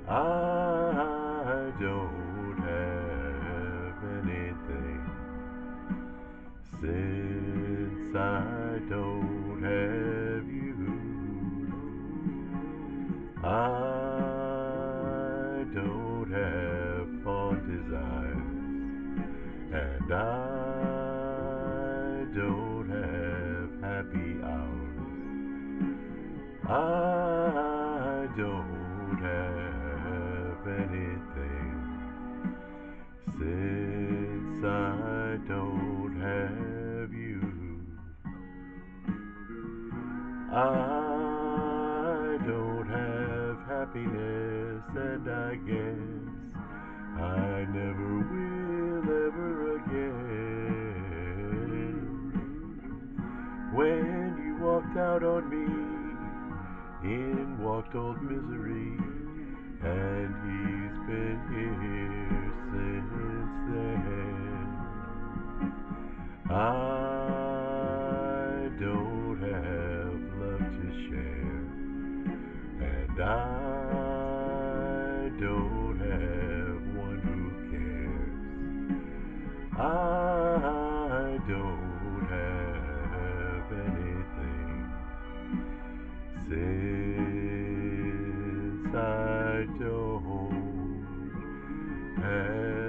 I don't have anything since I don't have you. I don't have fond desires, and I don't have happy hours. I don't have anything since I don't have you. I don't have happiness, and I guess I never will ever again. When you walked out on me, in walked old misery, and he's been here since then. I don't have love to share, and I don't have one who cares. I don't have anything since I don't have